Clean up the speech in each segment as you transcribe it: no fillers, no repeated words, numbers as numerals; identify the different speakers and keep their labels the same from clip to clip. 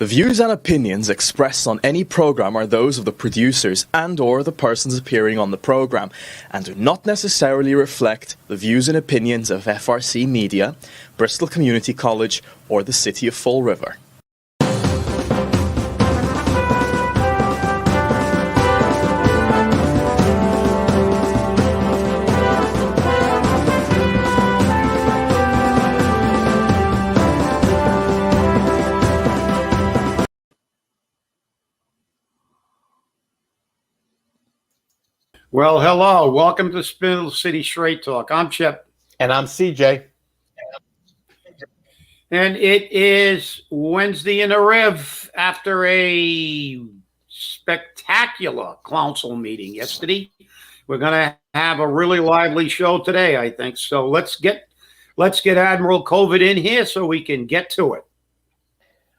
Speaker 1: The views and opinions expressed on any program are those of the producers and/or the persons appearing on the program, and do not necessarily reflect the views and opinions of FRC Media, Bristol Community College, or the City of Fall River.
Speaker 2: Well, hello. Welcome to Spindle City Straight Talk. I'm Chip.
Speaker 3: And I'm CJ.
Speaker 2: And it is Wednesday in the Riv after a spectacular clowncil meeting yesterday. We're going to have a really lively show today, I think. So let's get Admiral COVID in here so we can get to it.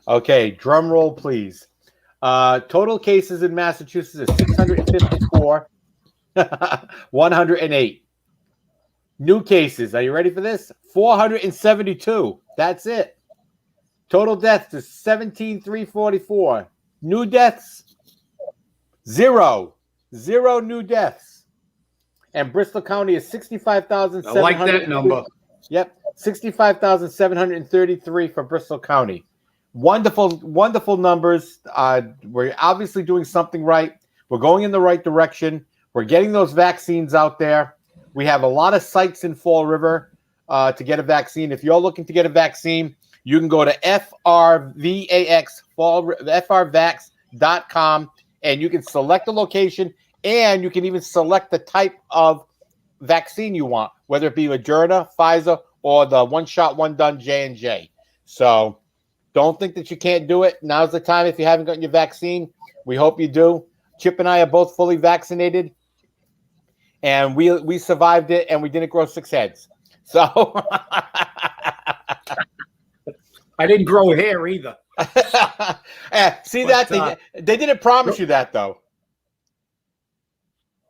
Speaker 3: Okay, drum roll, please. Total cases in Massachusetts is 654. 108 new cases. Are you ready for this? 472. That's it. Total deaths is 17,344. New deaths, zero new deaths. And Bristol County is 65,700.
Speaker 2: I like that number.
Speaker 3: Yep, 65,733 for Bristol County. Wonderful numbers. We're obviously doing something right. We're going in the right direction. We're getting those vaccines out there. We have a lot of sites in Fall River to get a vaccine. If you're looking to get a vaccine, you can go to frvax.com, and you can select the location, and you can even select the type of vaccine you want, whether it be Moderna, Pfizer, or the one-shot, one-done J&J. So don't think that you can't do it. Now's the time if you haven't gotten your vaccine. We hope you do. Chip and I are both fully vaccinated. And we survived it, and we didn't grow 6 heads. So
Speaker 2: I didn't grow hair either.
Speaker 3: See that? They didn't promise you that, though.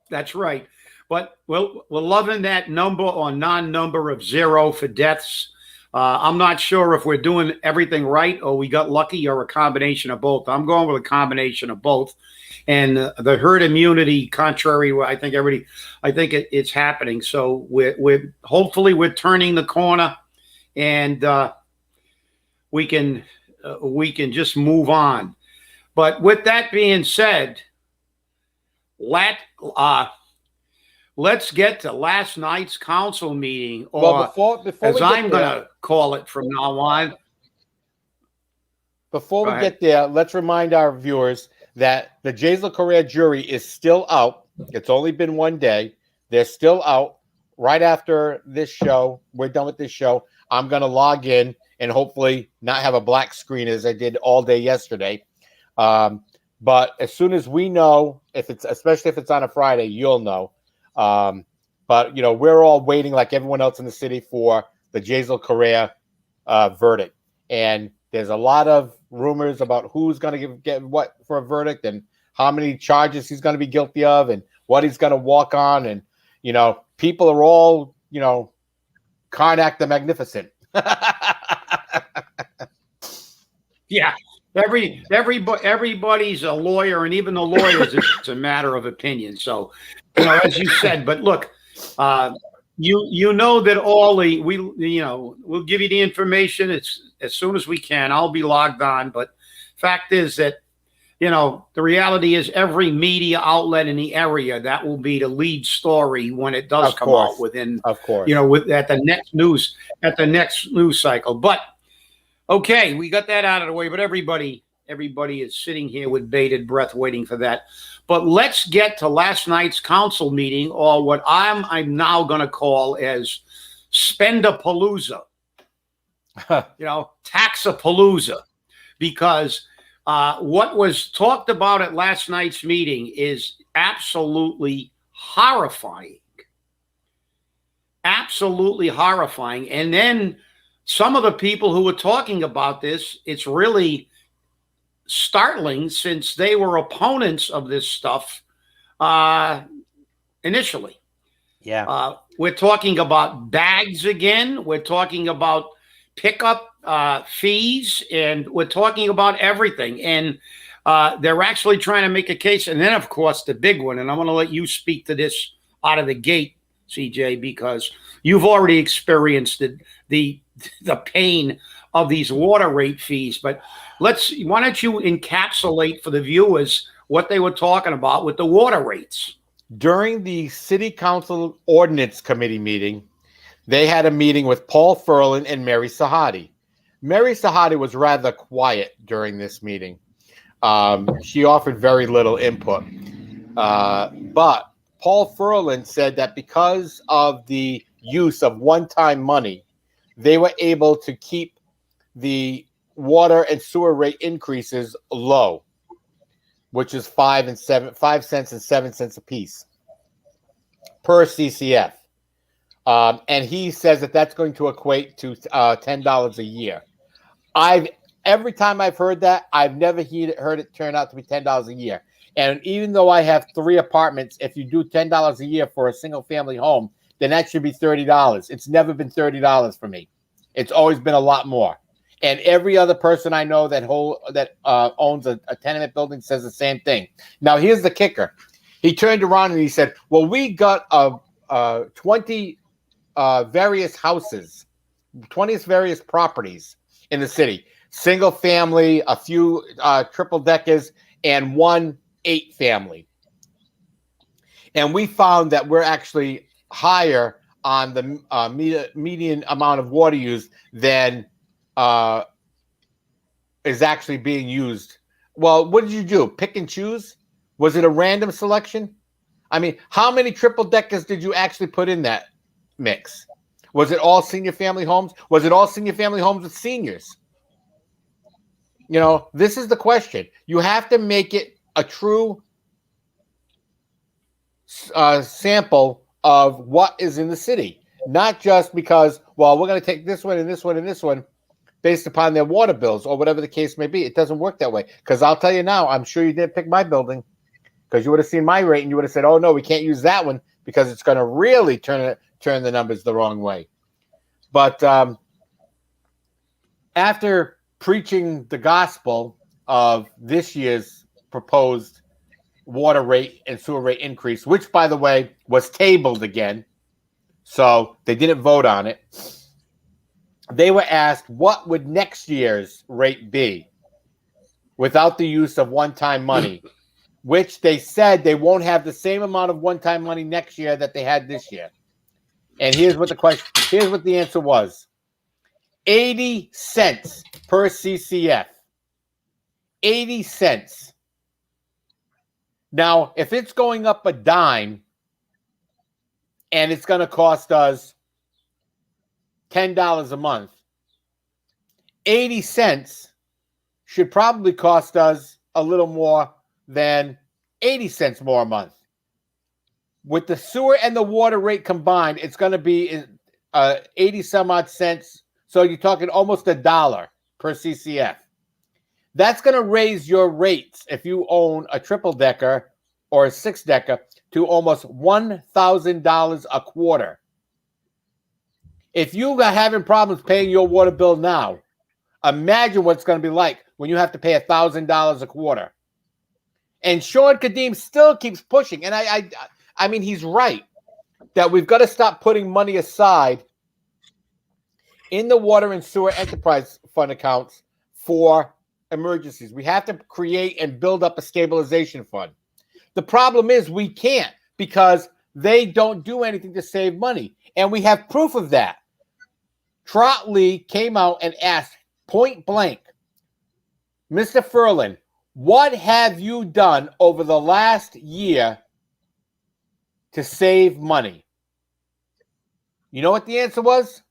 Speaker 2: That's right. But we're loving that number or non-number of 0 for deaths. I'm not sure if we're doing everything right or we got lucky or a combination of both. I'm going with a combination of both. And the herd immunity, contrary, I think it's happening. So we're hopefully we're turning the corner, and we can just move on. But with that being said, let's get to last night's council meeting, or
Speaker 3: well, before
Speaker 2: as I'm going to call it from now on.
Speaker 3: Before we get there, let's remind our viewers that the Jasiel Correia jury is still out. It's only been 1 day. They're still out. Right after this show, we're done with this show, I'm going to log in and hopefully not have a black screen as I did all day yesterday. But as soon as we know, especially if it's on a Friday, you'll know. But, we're all waiting like everyone else in the city for the Jasiel Correia verdict. And there's a lot of rumors about who's going to get what for a verdict and how many charges he's going to be guilty of and what he's going to walk on. And, people are all, Karnak the Magnificent.
Speaker 2: Yeah. Everybody's a lawyer, and even the lawyers, it's a matter of opinion. So, as you said, but look, you know that we'll give you the information as soon as we can. I'll be logged on, but fact is that the reality is every media outlet in the area, that will be the lead story when it does come out within,
Speaker 3: of course,
Speaker 2: at the next news cycle. But okay, we got that out of the way. But everybody is sitting here with bated breath waiting for that. But let's get to last night's council meeting, or what I'm now going to call as Spendapalooza. Taxapalooza, because what was talked about at last night's meeting is absolutely horrifying. Absolutely horrifying. And then some of the people who were talking about this, it's really startling since they were opponents of this stuff initially.
Speaker 3: Yeah.
Speaker 2: We're talking about bags again. We're talking about pickup fees, and we're talking about everything. And they're actually trying to make a case. And then, of course, the big one, and I'm going to let you speak to this out of the gate, CJ, because you've already experienced the pain of these water rate fees. But why don't you encapsulate for the viewers what they were talking about with the water rates?
Speaker 3: During the City Council Ordinance Committee meeting, they had a meeting with Paul Ferlin and Mary Sahadi. Mary Sahadi was rather quiet during this meeting. She offered very little input. But Paul Ferlin said that because of the use of one-time money, they were able to keep the water and sewer rate increases low, which is 5 cents and 7 cents a piece per CCF. And he says that that's going to equate to $10 a year. Every time I've heard that, I've never heard it turn out to be $10 a year. And even though I have 3 apartments, if you do $10 a year for a single family home, then that should be $30. It's never been $30 for me. It's always been a lot more. And every other person I know that owns a tenement building says the same thing. Now, here's the kicker. He turned around and he said, well, we got 20 various houses, 20 various properties in the city. Single family, a few triple deckers, and 1 8-family. And we found that we're actually higher on the median amount of water used than is actually being used. Well, what did you do? Pick and choose? Was it a random selection? I mean, how many triple deckers did you actually put in that mix? Was it all senior family homes? Was it all senior family homes with seniors? You know, this is the question. You have to make it a true sample of what is in the city, not just because, well, we're going to take this one and this one and this one based upon their water bills or whatever the case may be. It doesn't work that way. Because I'll tell you now, I'm sure you didn't pick my building because you would have seen my rate and you would have said, oh, no, we can't use that one because it's going to really turn the numbers the wrong way. But after preaching the gospel of this year's proposed water rate and sewer rate increase, which, by the way, was tabled again, so they didn't vote on it, they were asked what would next year's rate be without the use of one-time money, which they said they won't have the same amount of one-time money next year that they had this year. And here's what the answer was. 80 cents per CCF. 80 cents. Now, if it's going up a dime and it's going to cost us $10 a month, 80 cents should probably cost us a little more than 80 cents more a month. With the sewer and the water rate combined, it's going to be 80 some odd cents. So you're talking almost $1 per CCF. That's going to raise your rates if you own a triple decker or a 6-decker to almost $1,000 a quarter. If you are having problems paying your water bill now, imagine what it's going to be like when you have to pay $1,000 a quarter. And Sean Kadim still keeps pushing. And I mean, he's right that we've got to stop putting money aside in the water and sewer enterprise fund accounts for emergencies. We have to create and build up a stabilization fund. The problem is we can't because they don't do anything to save money. And we have proof of that. Trot Lee came out and asked point blank, Mr. Ferlin, what have you done over the last year to save money? You know what the answer was?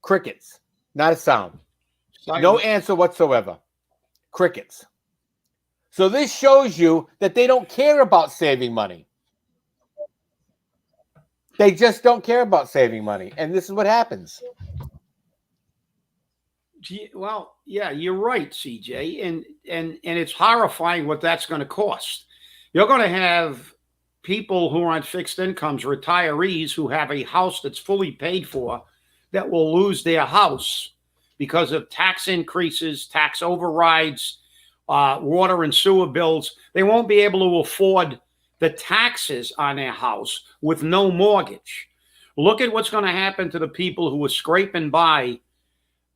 Speaker 3: Crickets. Not a sound. No answer whatsoever. Crickets. So this shows you that they don't care about saving money. They just don't care about saving money. And this is what happens.
Speaker 2: Well, yeah, you're right, CJ. And it's horrifying what that's going to cost. You're going to have people who are on fixed incomes, retirees who have a house that's fully paid for, that will lose their house because of tax increases, tax overrides, water and sewer bills. They won't be able to afford the taxes on their house with no mortgage. Look at what's going to happen to the people who are scraping by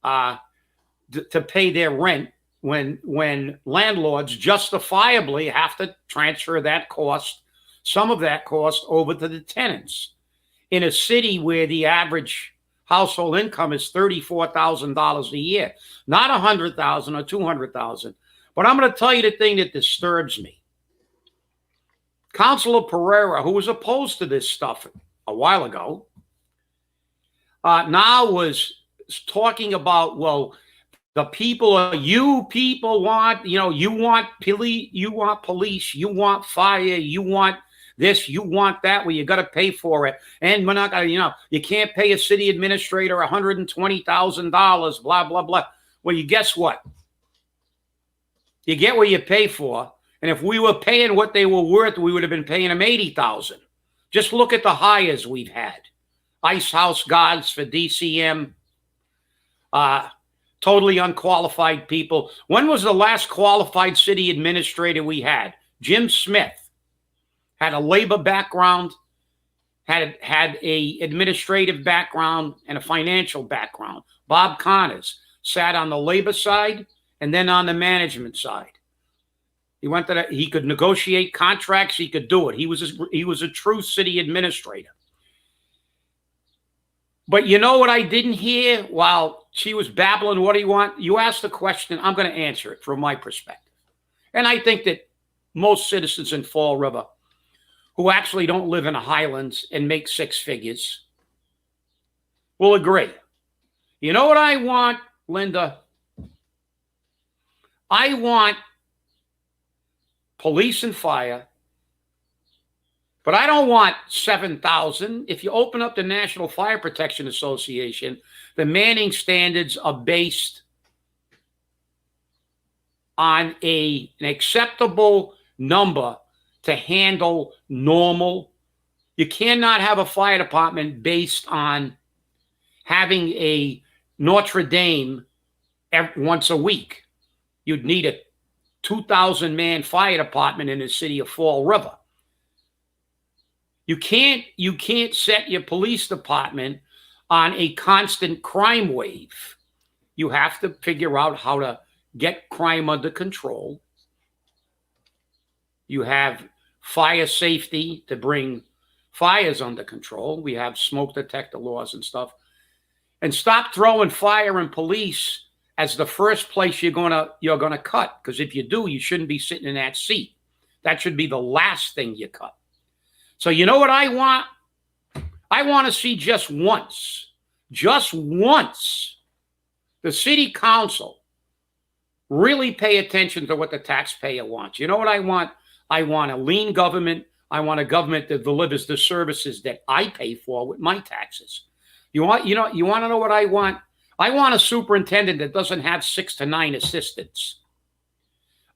Speaker 2: to pay their rent when landlords justifiably have to transfer that cost, some of that cost, over to the tenants. In a city where the average household income is $34,000 a year, not $100,000 or $200,000. But I'm going to tell you the thing that disturbs me. Councilor Pereira, who was opposed to this stuff a while ago, now was talking about, well, the people, you people want, you want police, you want fire, you want this, you want that, well, you got to pay for it. And we're not going to, you can't pay a city administrator $120,000, blah, blah, blah. Well, you guess what? You get what you pay for. And if we were paying what they were worth, we would have been paying them $80,000. Just look at the hires we've had. Ice House guards for DCM, totally unqualified people. When was the last qualified city administrator we had? Jim Smith. Had a labor background, had a administrative background, and a financial background. Bob Connors sat on the labor side and then on the management side. He could negotiate contracts. He could do it. He was a true city administrator. But you know what I didn't hear while she was babbling? What do you want? You asked the question. I'm going to answer it from my perspective. And I think that most citizens in Fall River who actually don't live in the Highlands and make six figures will agree. You know what I want, Linda? I want police and fire, but I don't want 7,000. If you open up the National Fire Protection Association, the manning standards are based on an acceptable number to handle normal. You cannot have a fire department based on having a Notre Dame once a week. You'd need a 2,000-man fire department in the city of Fall River. You can't set your police department on a constant crime wave. You have to figure out how to get crime under control. You have fire safety to bring fires under control. We have smoke detector laws and stuff. And stop throwing fire and police as the first place you're gonna cut. Because if you do, you shouldn't be sitting in that seat. That should be the last thing you cut. So you know what I want? I want to see just once, the city council really pay attention to what the taxpayer wants. You know what I want? I want a lean government. I want a government that delivers the services that I pay for with my taxes. You want to know what I want? I want a superintendent that doesn't have 6 to 9 assistants.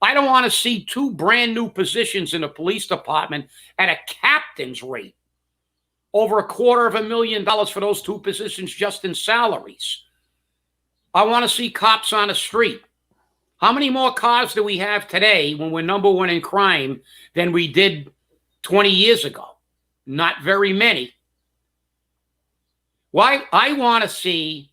Speaker 2: I don't want to see 2 brand new positions in the police department at a captain's rate. Over $250,000 for those 2 positions just in salaries. I want to see cops on the street. How many more cars do we have today when we're number 1 in crime than we did 20 years ago? Not very many. Why? I want to see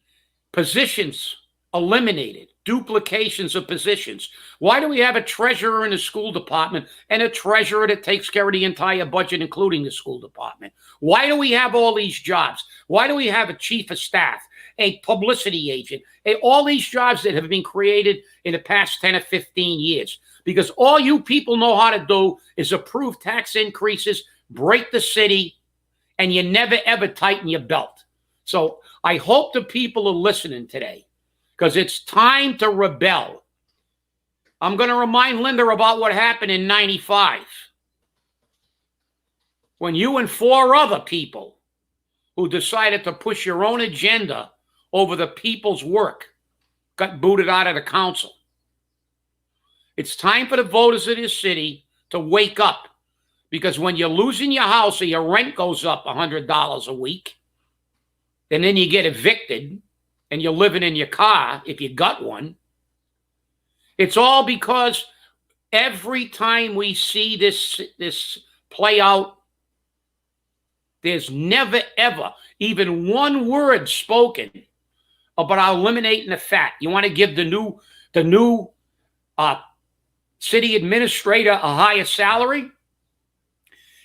Speaker 2: positions eliminated, duplications of positions. Why do we have a treasurer in the school department and a treasurer that takes care of the entire budget, including the school department? Why do we have all these jobs? Why do we have a chief of staff, a publicity agent, all these jobs that have been created in the past 10 or 15 years? Because all you people know how to do is approve tax increases, break the city, and you never, ever tighten your belt. So I hope the people are listening today, because it's time to rebel. I'm going to remind Linda about what happened in 95. When you and 4 other people who decided to push your own agenda over the people's work got booted out of the council. It's time for the voters of this city to wake up, because when you're losing your house or your rent goes up $100 a week, and then you get evicted and you're living in your car, if you got one, it's all because every time we see this play out, there's never, ever even one word spoken about eliminating the fat. You want to give the new city administrator a higher salary?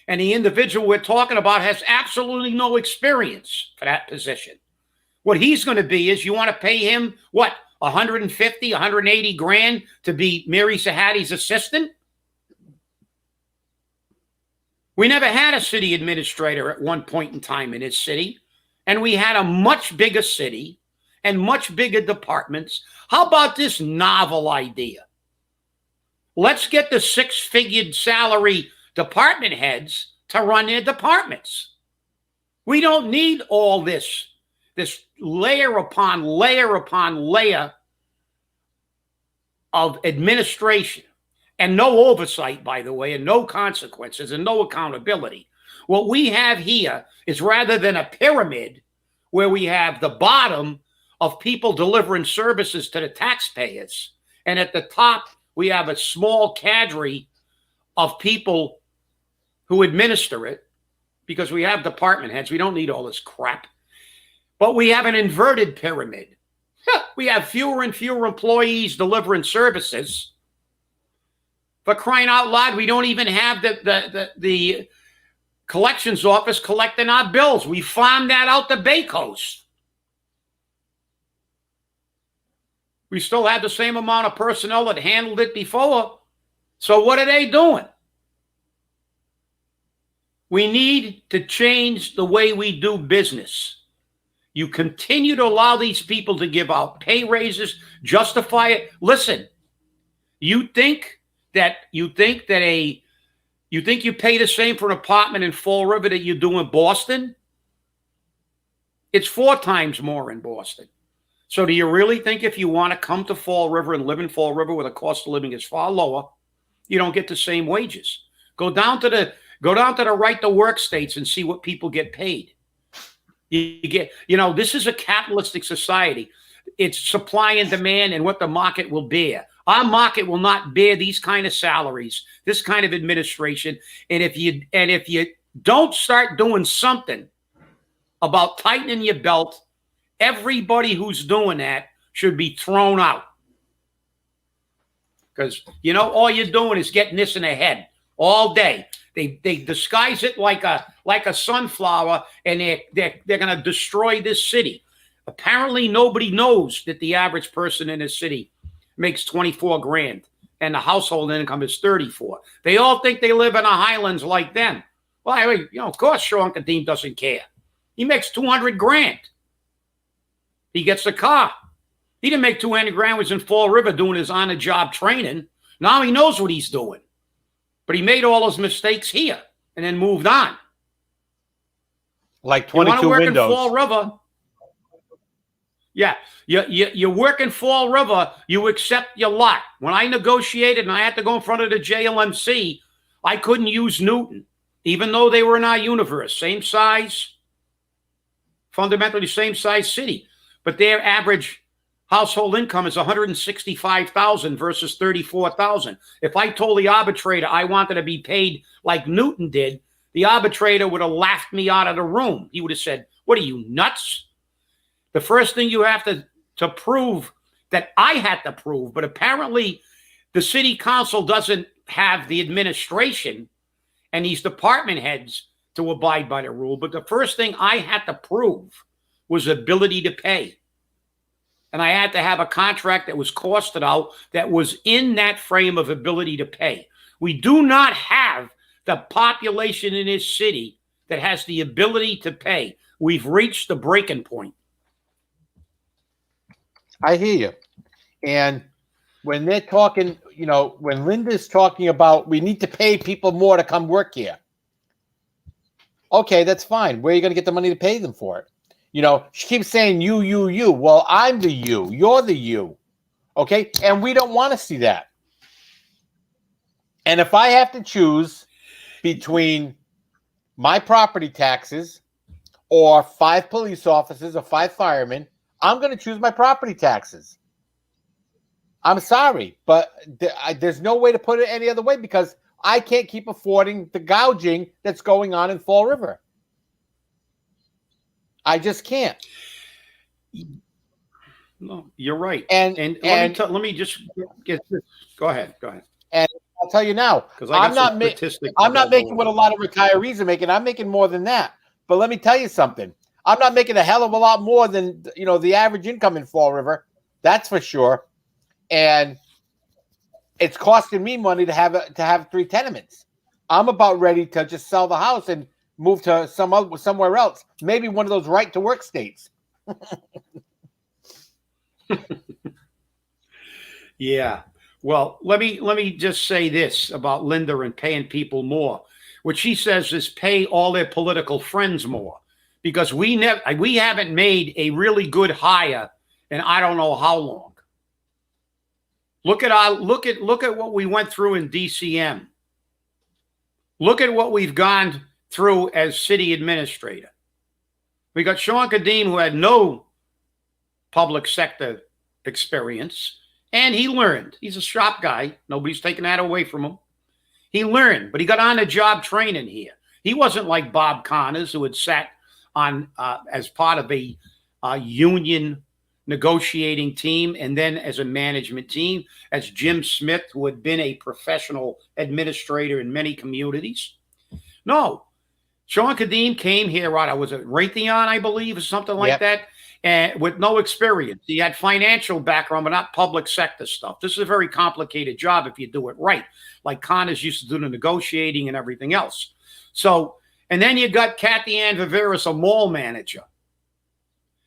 Speaker 2: And the individual we're talking about has absolutely no experience for that position. What he's going to be is, you want to pay him, what, 150, 180 grand to be Mary Sahadi's assistant? We never had a city administrator at one point in time in his city, and we had a much bigger city and much bigger departments. How about this novel idea? Let's get the six-figure salary department heads to run their departments. We don't need all this layer upon layer upon layer of administration, and no oversight, by the way, and no consequences and no accountability. What we have here is, rather than a pyramid where we have the bottom of people delivering services to the taxpayers, and at the top we have a small cadre of people who administer it, because we have department heads. We don't need all this crap. But we have an inverted pyramid. We have fewer and fewer employees delivering services. For crying out loud, we don't even have the collections office collecting our bills. We farmed that out to Bay Coast. We still have the same amount of personnel that handled it before. So what are they doing? We need to change the way we do business. You continue to allow these people to give out pay raises, justify it. Listen, you think you pay the same for an apartment in Fall River that you do in Boston? It's 4 times more in Boston. So do you really think if you want to come to Fall River and live in Fall River, where the cost of living is far lower, you don't get the same wages? Go down to the right to work states and see what people get paid. This is a capitalistic society. It's supply and demand and what the market will bear. Our market will not bear these kind of salaries, this kind of administration. And if you don't start doing something about tightening your belt, everybody who's doing that should be thrown out. Because, all you're doing is getting this in the head all day. They disguise it like a sunflower, and they're going to destroy this city. Apparently, nobody knows that the average person in this city makes 24 grand, and the household income is 34. They all think they live in the highlands like them. Well, of course, Sean Kadeem doesn't care. He makes 200 grand. He gets a car. He didn't make 200 grand. Was in Fall River doing his on-the-job training. Now he knows what he's doing. But he made all those mistakes here and then moved on.
Speaker 3: Like 22
Speaker 2: you work
Speaker 3: windows.
Speaker 2: In Fall River, yeah, you work in Fall River, you accept your lot. When I negotiated and I had to go in front of the JLMC, I couldn't use Newton, even though they were in our universe. Same size, fundamentally same size city. But their average household income is $165,000 versus $34,000. If I told the arbitrator I wanted to be paid like Newton did, the arbitrator would have laughed me out of the room. He would have said, "What are you, nuts?" The first thing you have to prove, that I had to prove, but apparently the city council doesn't have the administration and these department heads to abide by the rule. But the first thing I had to prove was ability to pay. And I had to have a contract that was costed out, that was in that frame of ability to pay. We do not have the population in this city that has the ability to pay. We've reached the breaking point.
Speaker 3: I hear you. And when they're talking, when Linda's talking about we need to pay people more to come work here. Okay, that's fine. Where are you going to get the money to pay them for it? She keeps saying you. Well, I'm the you. You're the you. Okay? And we don't want to see that. And if I have to choose between my property taxes or 5 police officers or 5 firemen, I'm going to choose my property taxes. I'm sorry, but there's no way to put it any other way because I can't keep affording the gouging that's going on in Fall River. I just can't.
Speaker 2: No, you're right.
Speaker 3: And
Speaker 2: let me just get this. Go ahead.
Speaker 3: And I'll tell you now, I'm not making what a lot of retirees are making. I'm making more than that. But let me tell you something. I'm not making a hell of a lot more than the average income in Fall River. That's for sure. And it's costing me money to have 3 tenements. I'm about ready to just sell the house and move to somewhere else. Maybe one of those right to work states.
Speaker 2: Yeah. Well, let me just say this about Linda and paying people more. What she says is pay all their political friends more, because we haven't made a really good hire in I don't know how long. Look at what we went through in DCM. Look at what we've gone through as city administrator. We got Sean Kadim, who had no public sector experience, and he learned. He's a sharp guy. Nobody's taking that away from him. He learned, but he got on the job training here. He wasn't like Bob Connors, who had sat on as part of a union negotiating team and then as a management team, as Jim Smith, who had been a professional administrator in many communities. No, Sean Kadim came here, was it Raytheon, I believe, or something like that, and with no experience. He had financial background, but not public sector stuff. This is a very complicated job if you do it right, like Connors used to do the negotiating and everything else. So, and then you got Kathy Ann Viveris, a mall manager.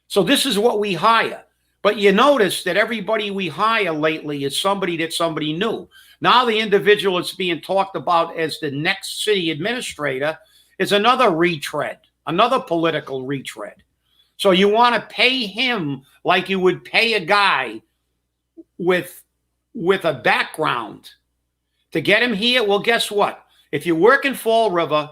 Speaker 2: So this is what we hire. But you notice that everybody we hire lately is somebody that somebody knew. Now the individual that's being talked about as the next city administrator is another retread, another political retread. So you want to pay him like you would pay a guy with a background to get him here. Well, guess what? If you work in Fall River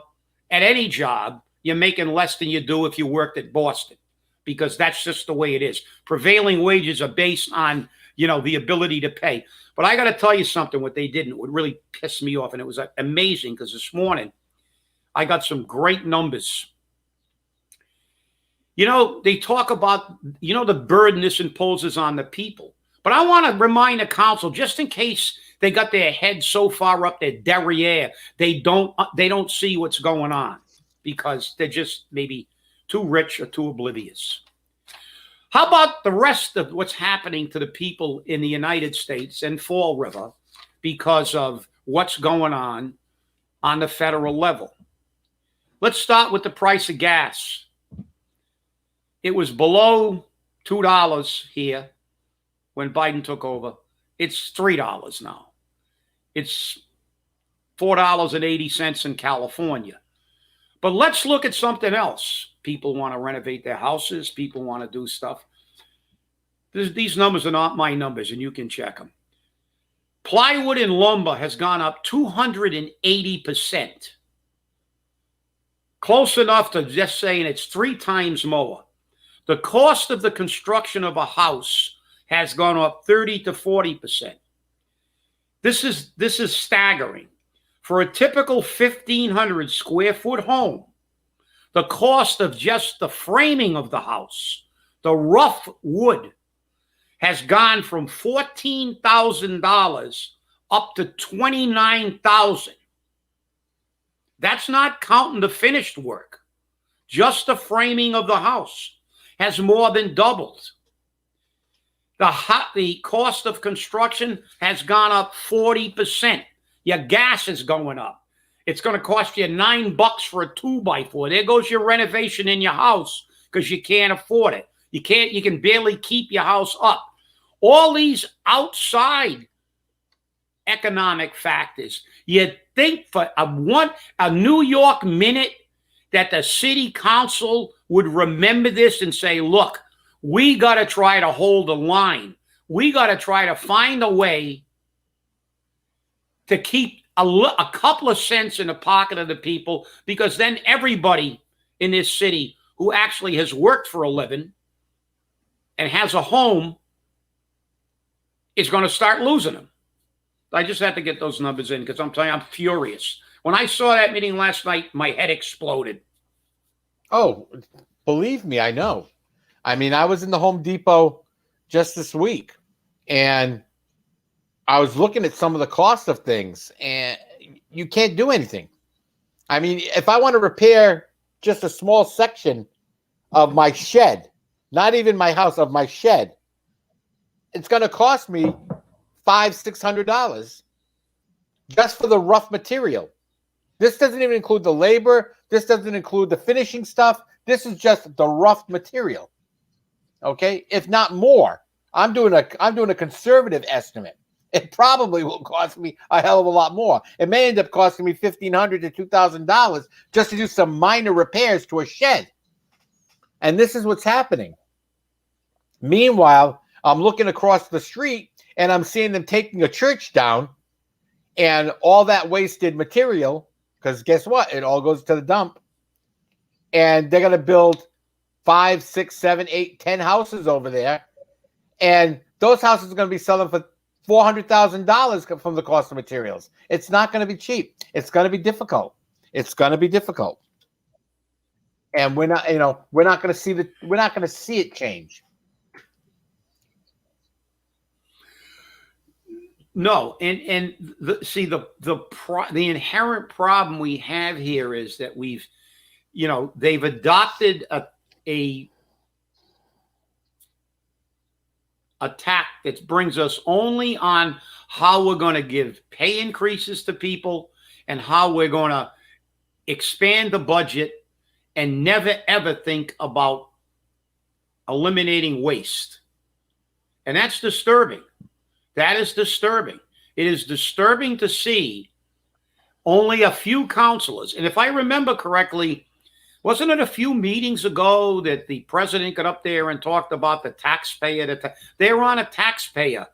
Speaker 2: at any job, you're making less than you do if you worked at Boston, because that's just the way it is. Prevailing wages are based on, the ability to pay. But I got to tell you something, what they did, and it would really piss me off. And it was amazing because this morning I got some great numbers. They talk about, the burden this imposes on the people. But I want to remind the council, just in case they got their head so far up their derriere, they don't see what's going on because they're just maybe too rich or too oblivious. How about the rest of what's happening to the people in the United States and Fall River because of what's going on the federal level? Let's start with the price of gas. It was below $2 here when Biden took over. It's $3 now. It's $4.80 in California. But let's look at something else. People want to renovate their houses. People want to do stuff. These numbers are not my numbers, and you can check them. Plywood and lumber has gone up 280%. Close enough to just saying it's 3 times more. The cost of the construction of a house has gone up 30 to 40%. This is staggering. For a typical 1,500 square foot home, the cost of just the framing of the house, the rough wood, has gone from $14,000 up to $29,000. That's not counting the finished work. Just the framing of the house has more than doubled. The cost of construction has gone up 40%. Your gas is going up. It's going to cost you $9 for a 2x4. There goes your renovation in your house because you can't afford it. You can barely keep your house up. All these outside economic factors. You'd think for a New York minute that the city council would remember this and say, look, we got to try to hold the line. We got to try to find a way to keep a couple of cents in the pocket of the people, because then everybody in this city who actually has worked for a living and has a home is going to start losing them. I just had to get those numbers in because I'm telling you, I'm furious. When I saw that meeting last night, my head exploded.
Speaker 3: Oh, believe me, I know. I mean, I was in the Home Depot just this week, and I was looking at some of the cost of things, and you can't do anything. I mean, if I want to repair just a small section of my shed, not even my house, of my shed, it's going to cost me $500-$600 just for the rough material. This doesn't even include the labor. This doesn't include the finishing stuff. This is just the rough material. Okay, if not more. I'm doing a conservative estimate. It probably will cost me a hell of a lot more. It may end up costing me $1,500 to $2,000 just to do some minor repairs to a shed. And this is what's happening. Meanwhile, I'm looking across the street and I'm seeing them taking a church down and all that wasted material, because guess what? It all goes to the dump. And they're going to build 5, 6, 7, 8, 10 houses over there. And those houses are going to be selling for $400,000 from the cost of materials. It's not going to be cheap. It's going to be difficult. It's going to be difficult. And we're not going to see it change.
Speaker 2: No, and the inherent problem we have here is that they've adopted a tack that brings us only on how we're going to give pay increases to people and how we're going to expand the budget and never ever think about eliminating waste. And that's disturbing. That is disturbing. It is disturbing to see only a few counselors. And if I remember correctly, wasn't it a few meetings ago that the president got up there and talked about the taxpayer? They were on a taxpayer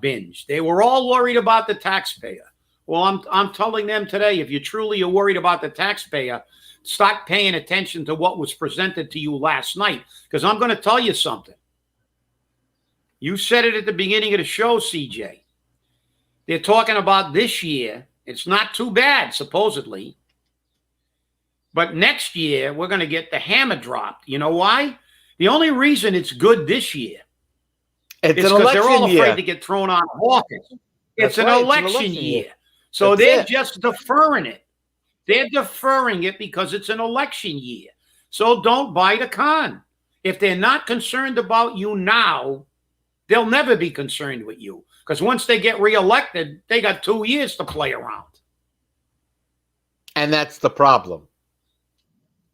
Speaker 2: binge. They were all worried about the taxpayer. Well, I'm telling them today, if you truly are worried about the taxpayer, start paying attention to what was presented to you last night. Because I'm going to tell you something. You said it at the beginning of the show, CJ. They're talking about this year. It's not too bad, supposedly. But next year, we're going to get the hammer dropped. You know why? The only reason it's good this year is because they're all afraid to get thrown out of office. It's an election year. So they're just deferring it. They're deferring it because it's an election year. So don't buy the con. If they're not concerned about you now, they'll never be concerned with you. Because once they get reelected, they got 2 years to play around.
Speaker 3: And that's the problem.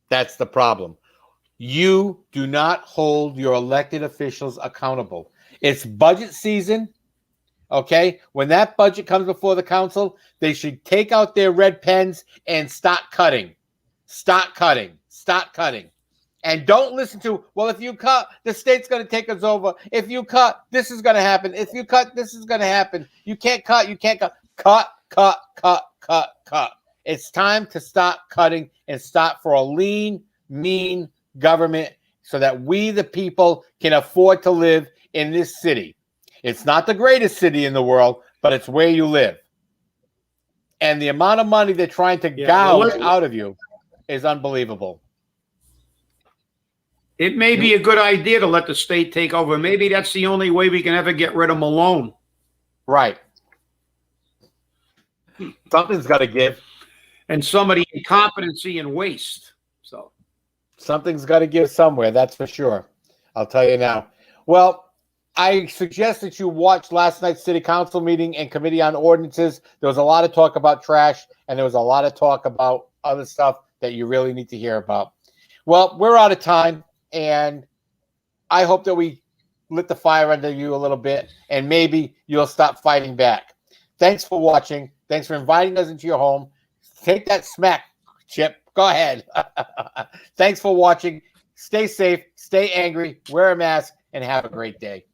Speaker 3: That's the problem. You do not hold your elected officials accountable. It's budget season. Okay? When that budget comes before the council, they should take out their red pens and start cutting. Start cutting. Start cutting. And don't listen to, well, if you cut, the state's going to take us over. If you cut, this is going to happen. If you cut, this is going to happen. You can't cut. You can't cut. Cut, cut, cut, cut, cut. It's time to stop cutting and stop for a lean, mean government so that we, the people, can afford to live in this city. It's not the greatest city in the world, but it's where you live. And the amount of money they're trying to gouge out of you is unbelievable.
Speaker 2: It may be a good idea to let the state take over. Maybe that's the only way we can ever get rid of Malone.
Speaker 3: Right. Something's got to give.
Speaker 2: And somebody incompetency and waste. So
Speaker 3: something's got to give somewhere, that's for sure. I'll tell you now. Well, I suggest that you watch last night's city council meeting and committee on ordinances. There was a lot of talk about trash, and there was a lot of talk about other stuff that you really need to hear about. Well, we're out of time, and I hope that we lit the fire under you a little bit, and maybe you'll stop fighting back. Thanks for watching. Thanks for inviting us into your home. Take that smack, Chip. Go ahead. Thanks for watching. Stay safe, stay angry, wear a mask, and have a great day.